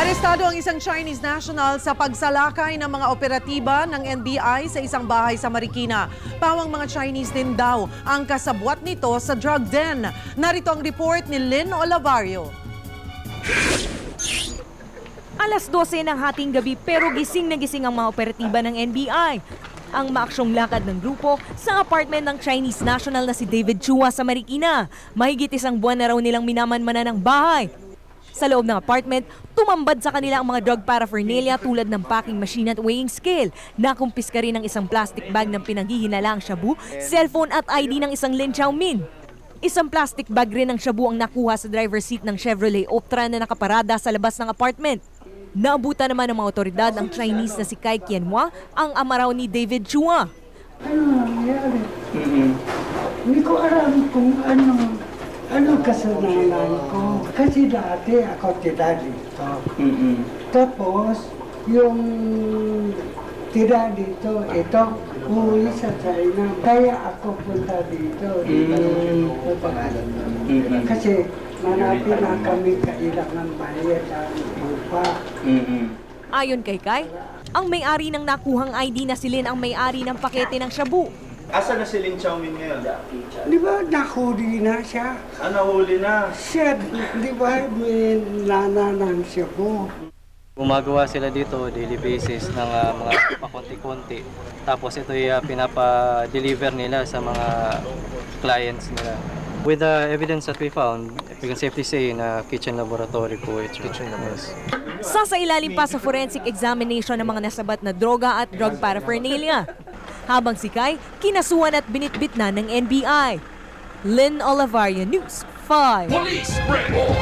Arestado ang isang Chinese national sa pagsalakay ng mga operatiba ng NBI sa isang bahay sa Marikina. Pawang mga Chinese din daw ang kasabwat nito sa drug den. Narito ang report ni Lynn Olavario. Alas 12 ng hating gabi pero gising na gising ang mga operatiba ng NBI. Ang maaksyong lakad ng grupo sa apartment ng Chinese national na si David Chua sa Marikina. Mahigit isang buwan na raw nilang minaman-mana ng bahay. Sa loob ng apartment, tumambad sa kanila ang mga drug paraphernalia tulad ng packing machine at weighing scale. Nakumpiska rin ang isang plastic bag ng pinanghihinalaang shabu, cellphone at ID ng isang Lin Xiaomin. Isang plastic bag rin ng shabu ang nakuha sa driver's seat ng Chevrolet Optra na nakaparada sa labas ng apartment. Naabutan naman ng mga otoridad ang Chinese na si Kai Qianhua, ang ama raw ni David Chua. Ano nangyari? Hindi ko alam kung ano kasalanan ko. Kasi dati ako tidak dito. Tapos, yung tidak dito, ito, uwi sa China. Kaya ako punta dito. Kasi manapin na kami kailangan bayad ang lupa. Ayon kay Kai, ang may-ari ng nakuhang ID na si Lin ang may-ari ng pakete ng shabu. Asa na si Lin Xiaomin ngayon? Di ba nahuli na siya? Nahuli na. Siya, di ba may nananang siya po? Gumagawa sila dito daily basis ng mga pakonti-konti. Tapos ito ay pinapa-deliver nila sa mga clients nila. With the evidence that we found, we can safely say na kitchen laboratory po ito. Sasailalim pa sa forensic examination ng mga nasabat na droga at drug paraphernalia. Habang si Kai, kinasuhan at binitbit na ng NBI. Lynn Olavario, News 5. Police report.